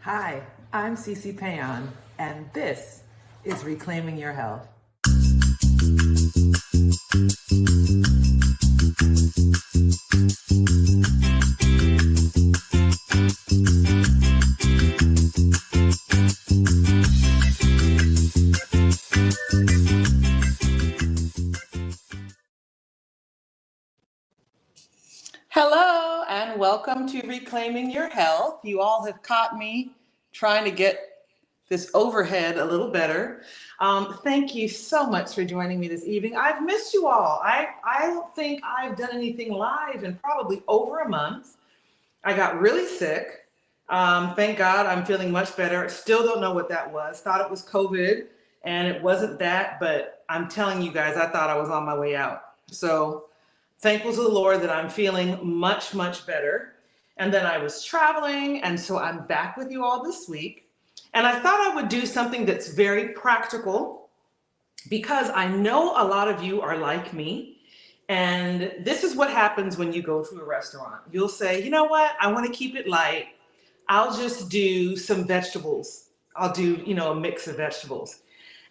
Hi, I'm C.C. Péan, and this is Reclaiming Your Health. Hello, and welcome to Reclaiming Your Health. You all have caught me trying to get this overhead a little better. Thank you so much for joining me this evening. I've missed you all. I don't think I've done anything live in probably over a month. I got really sick. Thank God I'm feeling much better. Still don't know what that was. Thought it was COVID, and it wasn't that, but I'm telling you guys, I thought I was on my way out. So thankful to the Lord that I'm feeling much, much better. And then I was traveling, and so I'm back with you all this week. And I thought I would do something that's very practical because I know a lot of you are like me. And this is what happens when you go to a restaurant. You'll say, you know what? I want to keep it light. I'll just do some vegetables. I'll do, a mix of vegetables.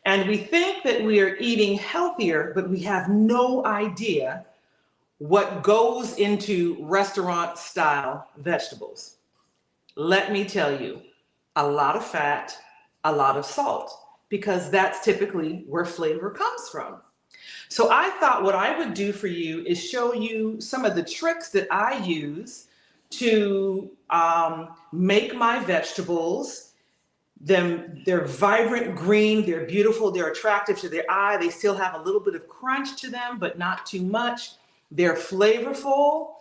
And we think that we are eating healthier, but we have no idea what goes into restaurant style vegetables. Let me tell you, a lot of fat, a lot of salt, because that's typically where flavor comes from. So I thought what I would do for you is show you some of the tricks that I use to make my vegetables. They're vibrant green, they're beautiful, they're attractive to the eye. They still have a little bit of crunch to them, but not too much. They're flavorful.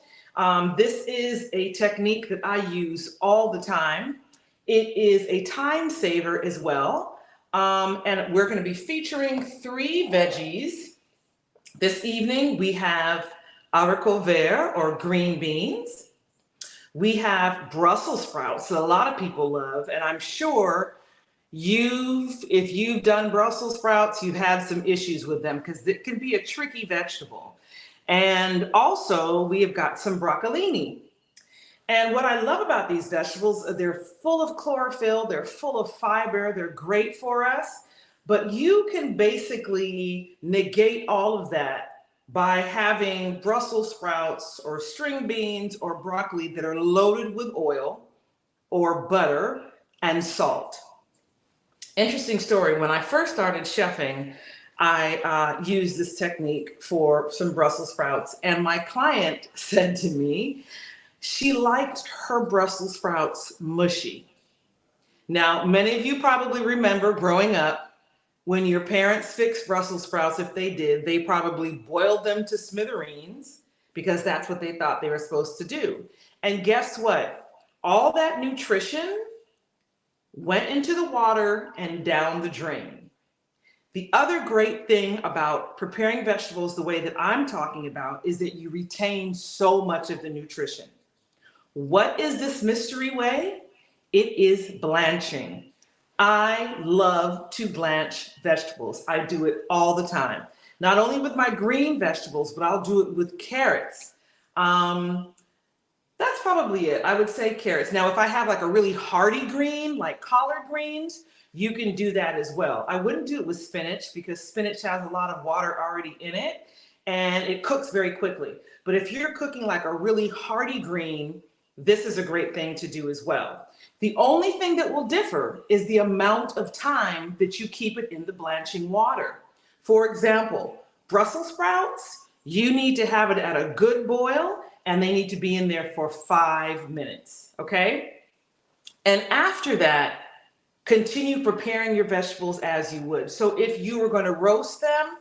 This is a technique that I use all the time. It is a time saver as well. And we're going to be featuring 3 veggies. This evening, we have haricots verts or green beans. We have Brussels sprouts that a lot of people love. And I'm sure if you've done Brussels sprouts, you've had some issues with them because it can be a tricky vegetable. And also, we have got some broccolini. And what I love about these vegetables, they're full of chlorophyll, they're full of fiber, they're great for us. But you can basically negate all of that by having Brussels sprouts or string beans or broccoli that are loaded with oil or butter and salt. Interesting story. When I first started chefing, I used this technique for some Brussels sprouts, and my client said to me, she liked her Brussels sprouts mushy. Now, many of you probably remember growing up when your parents fixed Brussels sprouts, if they did, they probably boiled them to smithereens because that's what they thought they were supposed to do. And guess what? All that nutrition went into the water and down the drain. The other great thing about preparing vegetables the way that I'm talking about is that you retain so much of the nutrition. What is this mystery way? It is blanching. I love to blanch vegetables. I do it all the time. Not only with my green vegetables, but I'll do it with carrots. That's probably it. I would say carrots. Now, if I have like a really hearty green, like collard greens, you can do that as well. I wouldn't do it with spinach because spinach has a lot of water already in it and it cooks very quickly. But if you're cooking like a really hearty green, this is a great thing to do as well. The only thing that will differ is the amount of time that you keep it in the blanching water. For example, Brussels sprouts, you need to have it at a good boil and they need to be in there for 5 minutes, okay? And after that, continue preparing your vegetables as you would. So if you were going to roast them,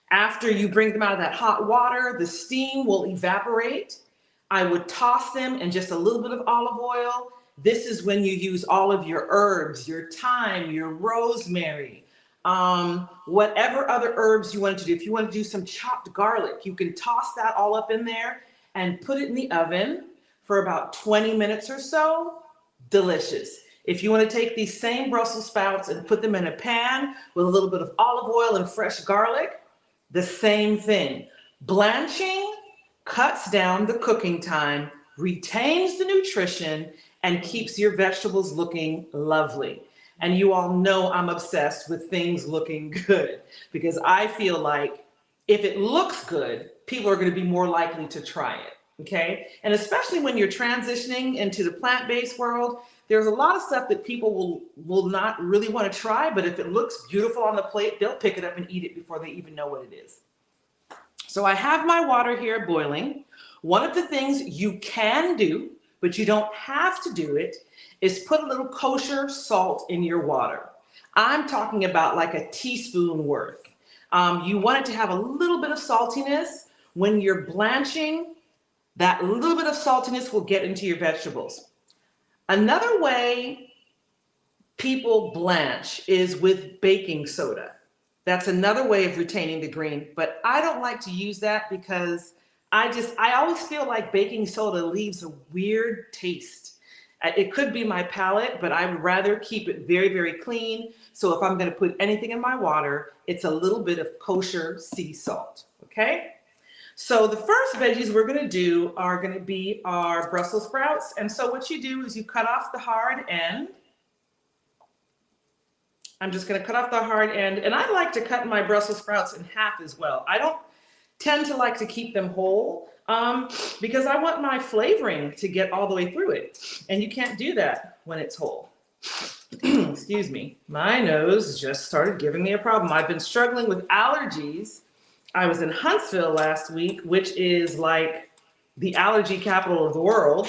after you bring them out of that hot water, the steam will evaporate. I would toss them in just a little bit of olive oil. This is when you use all of your herbs, your thyme, your rosemary, whatever other herbs you want to do. If you want to do some chopped garlic, you can toss that all up in there and put it in the oven for about 20 minutes or so. Delicious. If you want to take these same Brussels sprouts and put them in a pan with a little bit of olive oil and fresh garlic, the same thing. Blanching cuts down the cooking time, retains the nutrition, and keeps your vegetables looking lovely. And you all know I'm obsessed with things looking good because I feel like if it looks good, people are going to be more likely to try it. Okay. And especially when you're transitioning into the plant-based world, there's a lot of stuff that people will not really want to try, but if it looks beautiful on the plate, they'll pick it up and eat it before they even know what it is. So I have my water here boiling. One of the things you can do, but you don't have to do it, is put a little kosher salt in your water. I'm talking about like a teaspoon worth. You want it to have a little bit of saltiness. When you're blanching, that little bit of saltiness will get into your vegetables. Another way people blanch is with baking soda. That's another way of retaining the green, but I don't like to use that because I always feel like baking soda leaves a weird taste. It could be my palate, but I would rather keep it very, very clean. So if I'm going to put anything in my water, it's a little bit of kosher sea salt, okay? So the first veggies we're going to do are going to be our Brussels sprouts. And so what you do is you cut off the hard end. I'm just going to cut off the hard end. And I like to cut my Brussels sprouts in half as well. I don't tend to like to keep them whole because I want my flavoring to get all the way through it. And you can't do that when it's whole. Excuse me. My nose just started giving me a problem. I've been struggling with allergies. I was in Huntsville last week, which is like the allergy capital of the world,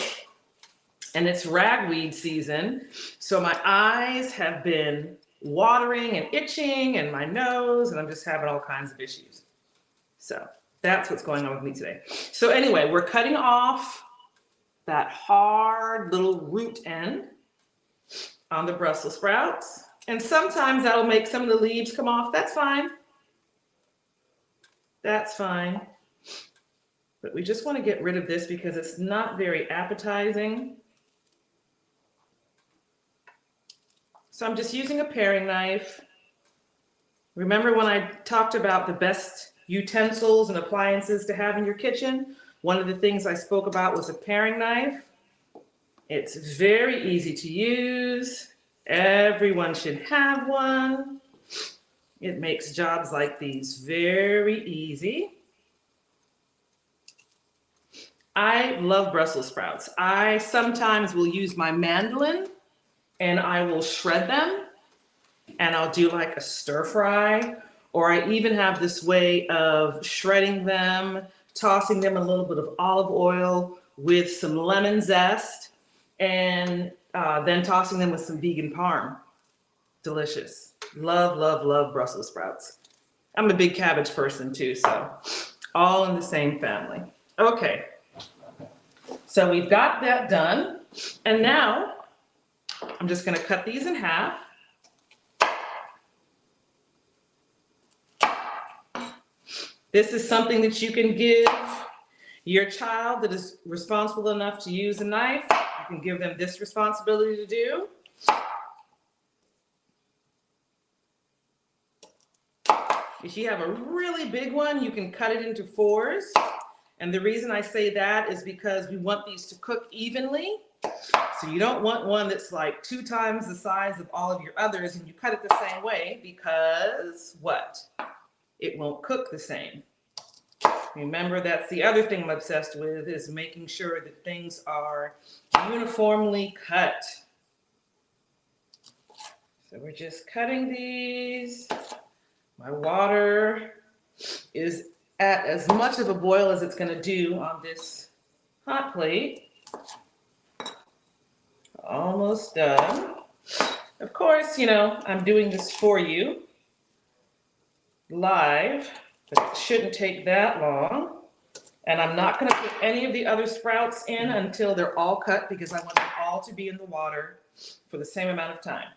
and it's ragweed season. So my eyes have been watering and itching and my nose, and I'm just having all kinds of issues. So that's what's going on with me today. So anyway, we're cutting off that hard little root end on the Brussels sprouts. And sometimes that'll make some of the leaves come off. That's fine. That's fine. But we just want to get rid of this because it's not very appetizing. So I'm just using a paring knife. Remember when I talked about the best utensils and appliances to have in your kitchen? One of the things I spoke about was a paring knife. It's very easy to use. Everyone should have one. It makes jobs like these very easy. I love Brussels sprouts. I sometimes will use my mandolin and I will shred them and I'll do like a stir fry, or I even have this way of shredding them, tossing them in a little bit of olive oil with some lemon zest, and then tossing them with some vegan parm. Delicious. Love, love, love Brussels sprouts. I'm a big cabbage person too, so all in the same family. Okay, so we've got that done. And now I'm just gonna cut these in half. This is something that you can give your child that is responsible enough to use a knife. You can give them this responsibility to do. If you have a really big one, you can cut it into fours. And the reason I say that is because we want these to cook evenly. So you don't want one that's like 2 times the size of all of your others and you cut it the same way because what? It won't cook the same. Remember, that's the other thing I'm obsessed with, is making sure that things are uniformly cut. So we're just cutting these. My water is at as much of a boil as it's going to do on this hot plate. Almost done. Of course, you know, I'm doing this for you live, but it shouldn't take that long. And I'm not going to put any of the other sprouts in until they're all cut because I want them all to be in the water for the same amount of time.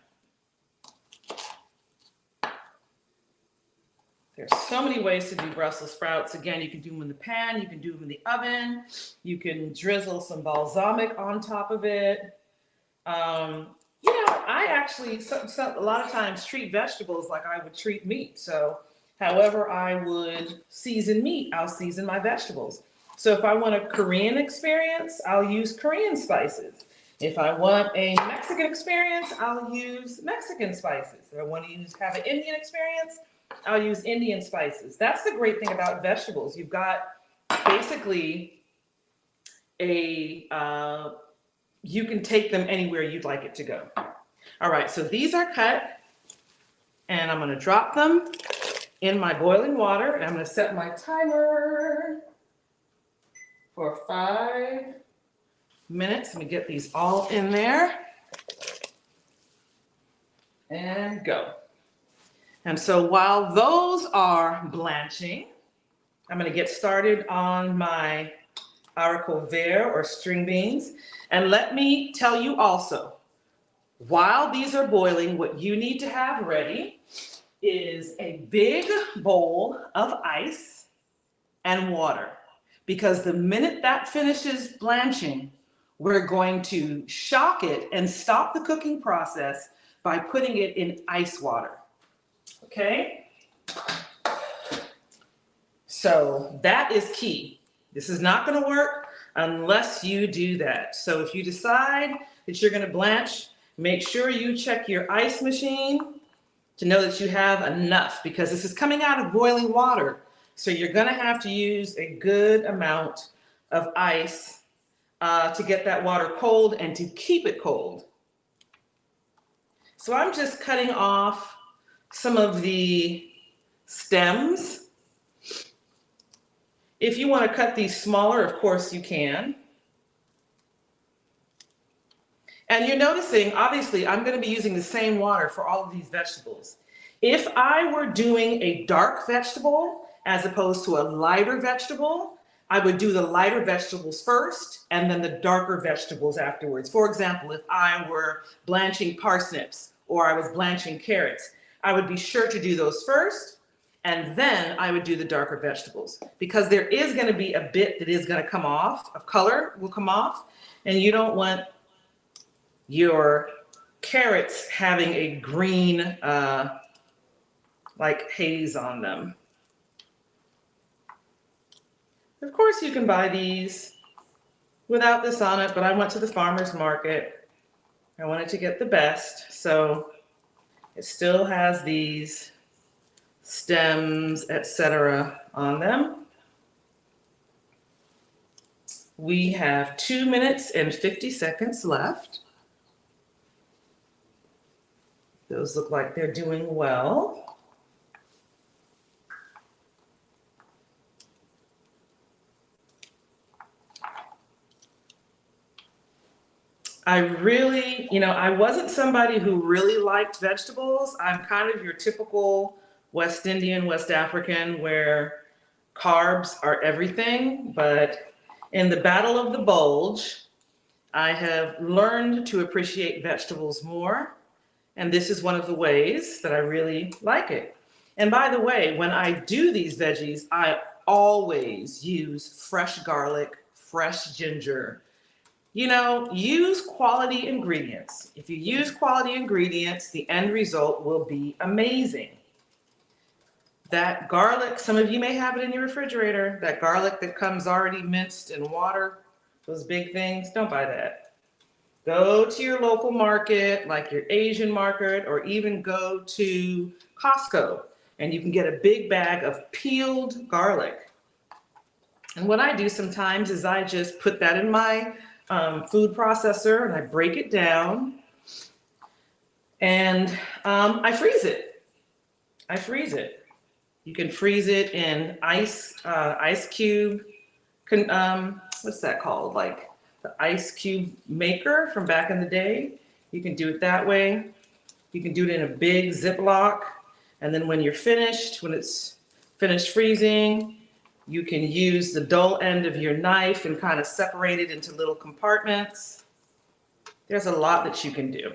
There's so many ways to do Brussels sprouts. Again, you can do them in the pan, you can do them in the oven, you can drizzle some balsamic on top of it. You know, I actually, a lot of times treat vegetables like I would treat meat. So however I would season meat, I'll season my vegetables. So if I want a Korean experience, I'll use Korean spices. If I want a Mexican experience, I'll use Mexican spices. If I want to have an Indian experience, I'll use Indian spices. That's the great thing about vegetables. You've got basically you can take them anywhere you'd like it to go. All right, so these are cut, and I'm gonna drop them in my boiling water, and I'm gonna set my timer for 5 minutes. Let me get these all in there, and go. And so while those are blanching, I'm gonna get started on my haricot vert or string beans. And let me tell you also, while these are boiling, what you need to have ready is a big bowl of ice and water. Because the minute that finishes blanching, we're going to shock it and stop the cooking process by putting it in ice water. Okay? So that is key. This is not going to work unless you do that. So if you decide that you're going to blanch, make sure you check your ice machine to know that you have enough, because this is coming out of boiling water. So you're going to have to use a good amount of ice to get that water cold and to keep it cold. So I'm just cutting off some of the stems. If you want to cut these smaller, of course you can. And you're noticing, obviously, I'm going to be using the same water for all of these vegetables. If I were doing a dark vegetable as opposed to a lighter vegetable, I would do the lighter vegetables first and then the darker vegetables afterwards. For example, if I were blanching parsnips or I was blanching carrots, I would be sure to do those first, and then I would do the darker vegetables, because there is going to be a bit that is going to come off, of color will come off, and you don't want your carrots having a green like haze on them. Of course you can buy these without this on it, but I went to the farmer's market. I wanted to get the best, so it still has these stems, etc. on them. We have 2 minutes and 50 seconds left. Those look like they're doing well. I really, I wasn't somebody who really liked vegetables. I'm kind of your typical West Indian, West African, where carbs are everything. But in the Battle of the Bulge, I have learned to appreciate vegetables more. And this is one of the ways that I really like it. And by the way, when I do these veggies, I always use fresh garlic, fresh ginger. Use quality ingredients. If you use quality ingredients, the end result will be amazing. That garlic, some of you may have it in your refrigerator, that garlic that comes already minced in water, those big things, don't buy that. Go to your local market, like your Asian market, or even go to Costco, and you can get a big bag of peeled garlic. And what I do sometimes is I just put that in my food processor and I break it down, and I freeze it. You can freeze it in ice cube. What's that called? Like the ice cube maker from back in the day. You can do it that way. You can do it in a big Ziploc, and then when it's finished freezing, you can use the dull end of your knife and kind of separate it into little compartments. There's a lot that you can do.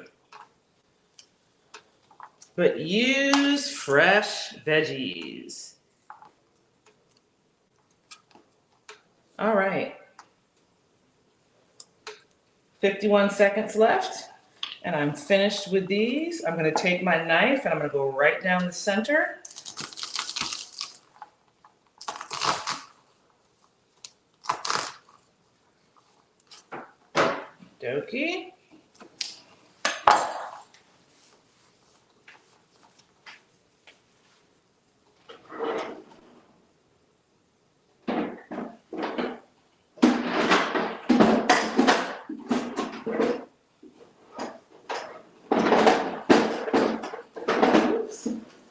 But use fresh veggies. All right. 51 seconds left, and I'm finished with these. I'm going to take my knife and I'm going to go right down the center. Dokey.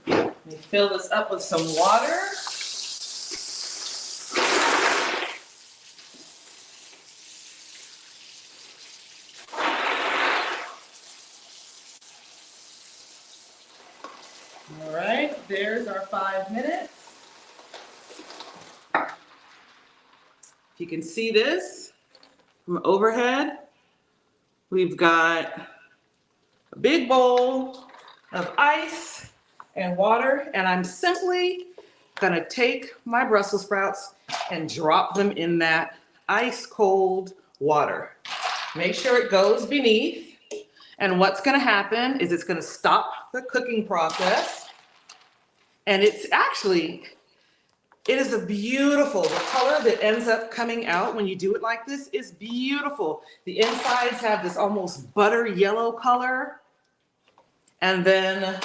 Let me fill this up with some water. All right, there's our 5 minutes. If you can see this from overhead, we've got a big bowl of ice and water, and I'm simply gonna take my Brussels sprouts and drop them in that ice cold water. Make sure it goes beneath, and what's gonna happen is it's gonna stop the cooking process, and it is a beautiful, the color that ends up coming out when you do it like this is beautiful. The insides have this almost butter yellow color, and then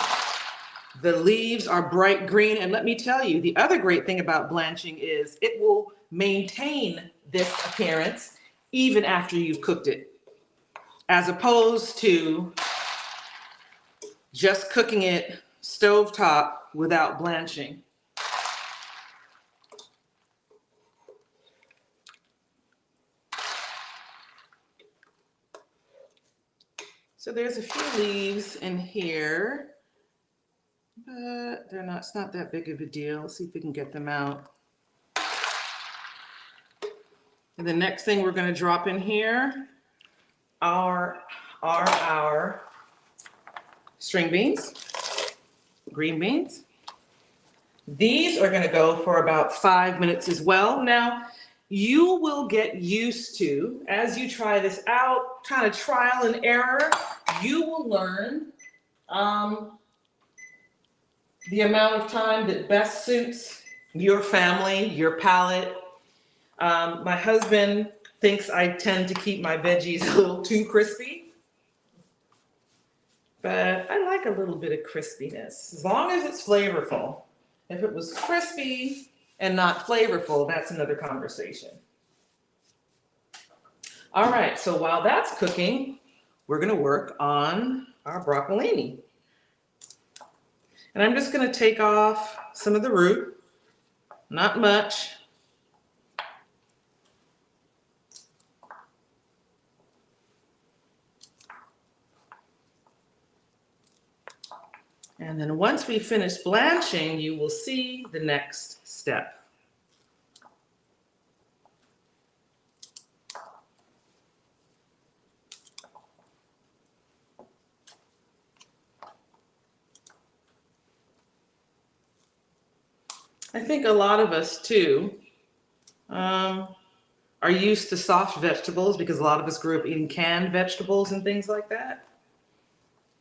the leaves are bright green. And let me tell you, the other great thing about blanching is it will maintain this appearance even after you've cooked it, as opposed to just cooking it stovetop without blanching. So there's a few leaves in here, but it's not that big of a deal. Let's see if we can get them out. And the next thing we're going to drop in here are our string beans, green beans. These are going to go for about 5 minutes as well. Now, you will get used to, as you try this out, kind of trial and error, you will learn the amount of time that best suits your family, your palate. My husband thinks I tend to keep my veggies a little too crispy, but I like a little bit of crispiness, as long as it's flavorful. If it was crispy and not flavorful, that's another conversation. All right, so while that's cooking, we're gonna work on our broccolini. And I'm just gonna take off some of the root, not much. And then once we finish blanching, you will see the next step. I think a lot of us too are used to soft vegetables because a lot of us grew up eating canned vegetables and things like that.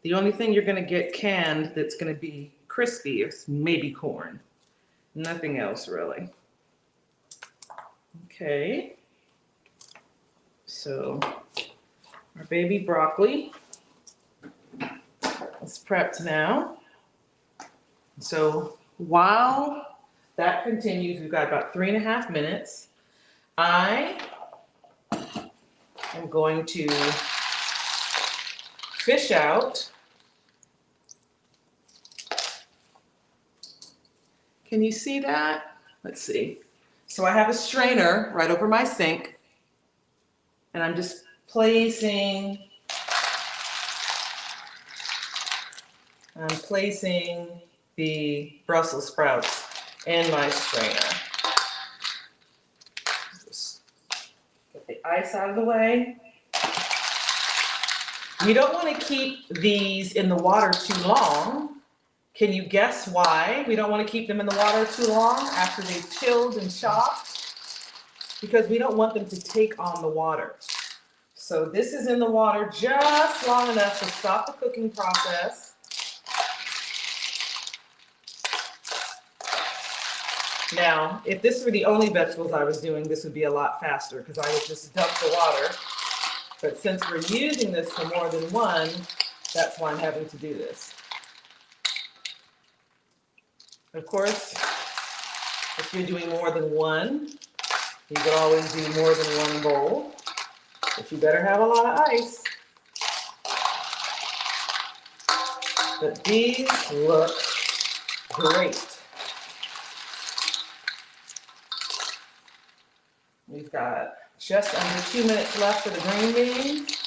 The only thing you're going to get canned that's going to be crispy is maybe corn. Nothing else really. Okay. So our baby broccoli is prepped now. So while that continues, we've got about 3.5 minutes. I am going to fish out. Can you see that? Let's see. So I have a strainer right over my sink, and I'm just placing the Brussels sprouts in my strainer. Just get the ice out of the way. You don't want to keep these in the water too long. Can you guess why we don't want to keep them in the water too long after they've chilled and chopped? Because we don't want them to take on the water. So this is in the water just long enough to stop the cooking process. Now, if this were the only vegetables I was doing, this would be a lot faster because I would just dump the water. But since we're using this for more than one, that's why I'm having to do this. Of course, if you're doing more than one, you can always do more than one bowl, but you better have a lot of ice. But these look great. We've got just under 2 minutes left for the green beans.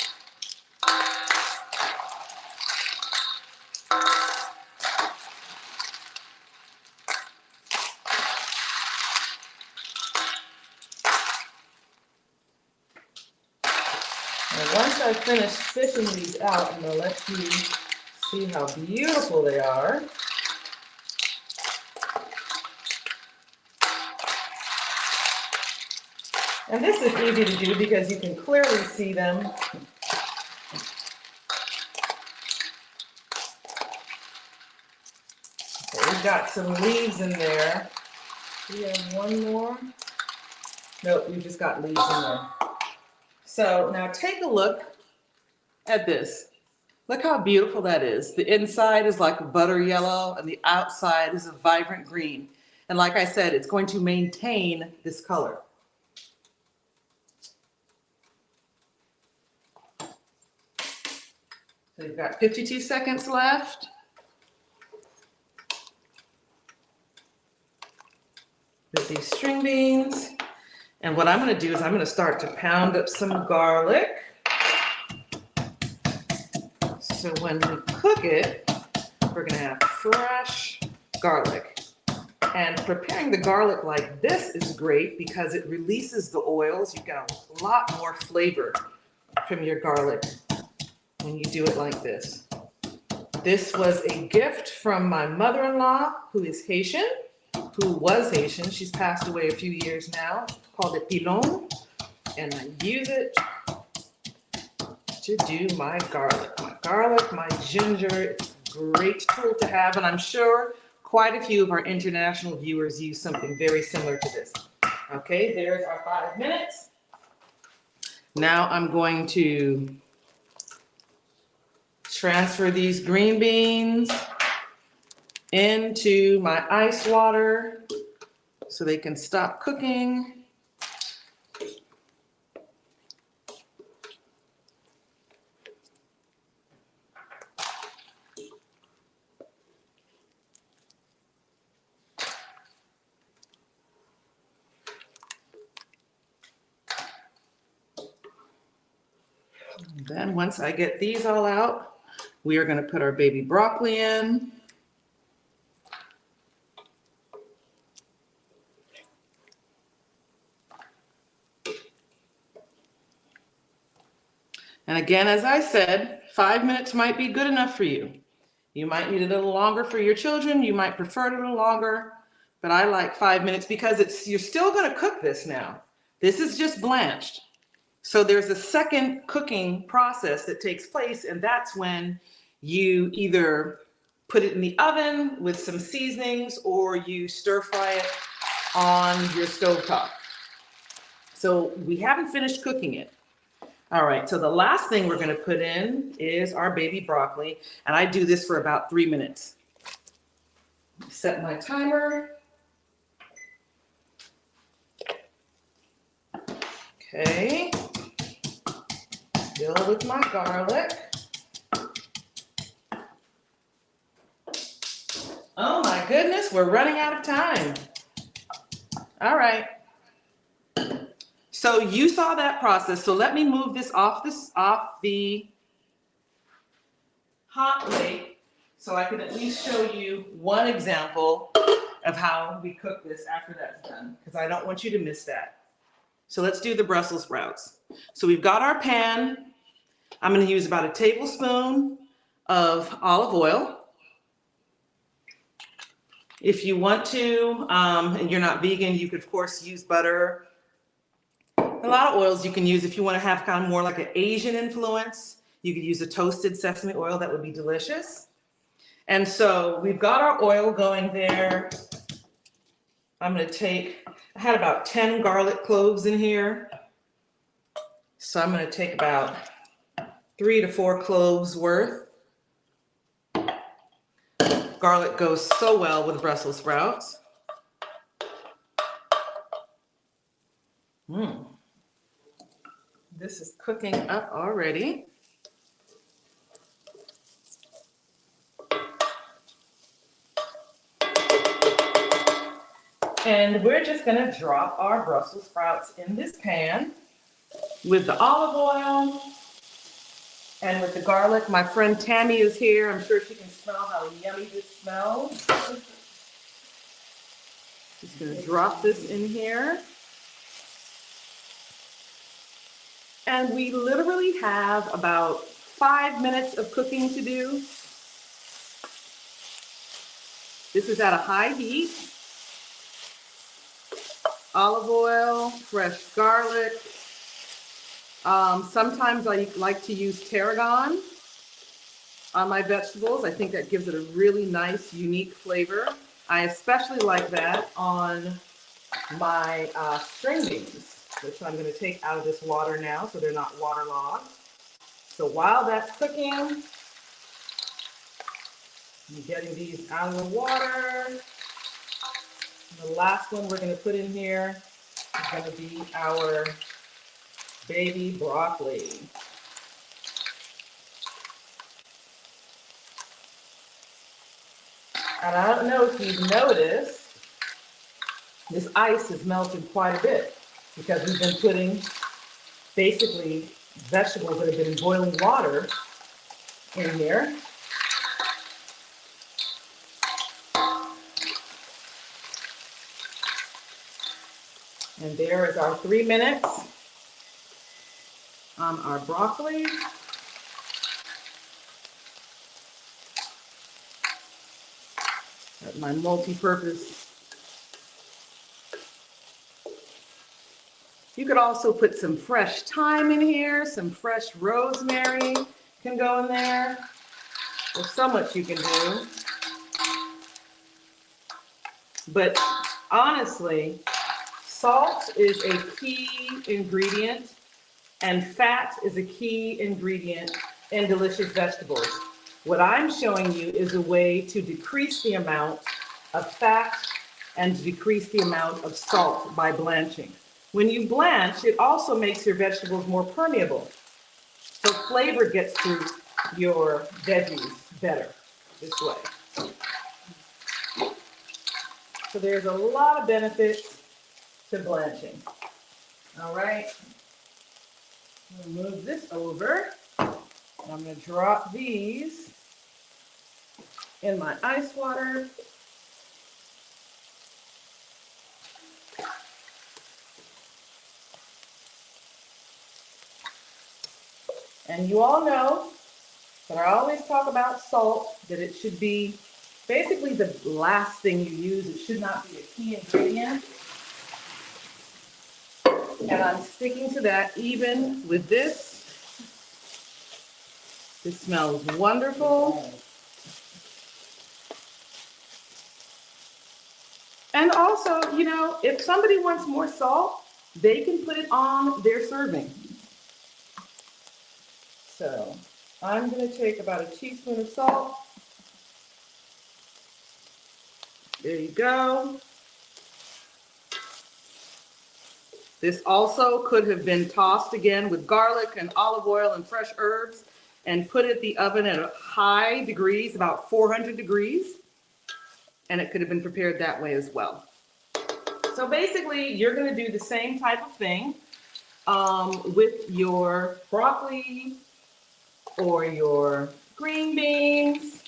And once I finish fishing these out, I'm going to let you see how beautiful they are. And this is easy to do because you can clearly see them. So we've got some leaves in there. Do we have one more? Nope, we've just got leaves in there. So now take a look at this. Look how beautiful that is. The inside is like butter yellow and the outside is a vibrant green. And like I said, it's going to maintain this color. So you've got 52 seconds left. With these string beans. And what I'm going to do is I'm going to start to pound up some garlic. So when we cook it, we're going to have fresh garlic. And preparing the garlic like this is great because it releases the oils. You get a lot more flavor from your garlic when you do it like this. This was a gift from my mother-in-law, who is Haitian, who was Haitian. She's passed away a few years now. Called it Péan, and I use it to do my garlic, my ginger. It's a great tool to have, and I'm sure quite a few of our international viewers use something very similar to this. Okay, there's our 5 minutes. Now I'm going to transfer these green beans into my ice water so they can stop cooking. Then once I get these all out, we are going to put our baby broccoli in. And again, as I said, 5 minutes might be good enough for you. You might need a little longer for your children. You might prefer it a little longer, but I like 5 minutes because you're still going to cook this now. This is just blanched. So there's a second cooking process that takes place, and that's when you either put it in the oven with some seasonings or you stir fry it on your stovetop. So we haven't finished cooking it. All right, so the last thing we're going to put in is our baby broccoli, and I do this for about 3 minutes. Set my timer. Okay. Fill with my garlic. Oh my goodness, we're running out of time. All right. So you saw that process. So let me move this off the hot plate so I can at least show you one example of how we cook this after that's done, because I don't want you to miss that. So let's do the Brussels sprouts. So we've got our pan. I'm going to use about a tablespoon of olive oil. If you want to, and you're not vegan, you could of course use butter. A lot of oils you can use if you want to have kind of more like an Asian influence. You could use a toasted sesame oil. That would be delicious. And so we've got our oil going there. I had about 10 garlic cloves in here. So I'm going to take about 3 to 4 cloves worth. Garlic goes so well with Brussels sprouts. This is cooking up already. And we're just going to drop our Brussels sprouts in this pan with the olive oil and with the garlic. My friend Tammy is here. I'm sure she can smell how yummy this smells. Just going to drop this in here. And we literally have about 5 minutes of cooking to do. This is at a high heat. Olive oil, fresh garlic. Sometimes I like to use tarragon on my vegetables. I think that gives it a really nice, unique flavor. I especially like that on my string beans, which I'm going to take out of this water now so they're not waterlogged. So while that's cooking, I'm getting these out of the water. The last one we're going to put in here is going to be our baby broccoli. And I don't know if you've noticed, this ice has melted quite a bit because we've been putting basically vegetables that have been in boiling water in here. And there is our 3 minutes on our broccoli. Got my multi-purpose. You could also put some fresh thyme in here, some fresh rosemary can go in there. There's so much you can do. But honestly, salt is a key ingredient, and fat is a key ingredient in delicious vegetables. What I'm showing you is a way to decrease the amount of fat and to decrease the amount of salt by blanching. When you blanch, it also makes your vegetables more permeable. So flavor gets through your veggies better this way. So there's a lot of benefits to blanching. All right, I'm gonna move this over. I'm gonna drop these in my ice water. And you all know that I always talk about salt, that it should be basically the last thing you use. It should not be a key ingredient. And I'm sticking to that even with this. This smells wonderful. And also, you know, if somebody wants more salt, they can put it on their serving. So I'm going to take about a teaspoon of salt. There you go. This also could have been tossed again with garlic and olive oil and fresh herbs and put in the oven at high degrees, about 400 degrees. And it could have been prepared that way as well. So basically, you're going to do the same type of thing with your broccoli or your green beans.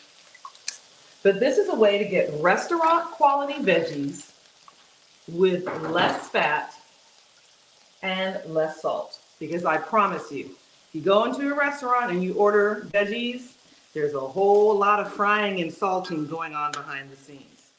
But this is a way to get restaurant quality veggies with less fat and less salt. Because I promise you, if you go into a restaurant and you order veggies, there's a whole lot of frying and salting going on behind the scenes.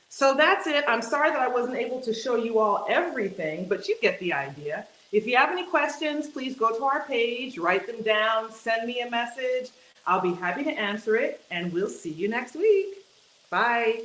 So that's it. I'm sorry that I wasn't able to show you all everything, but you get the idea. If you have any questions, please go to our page, write them down, send me a message. I'll be happy to answer it, and we'll see you next week. Bye.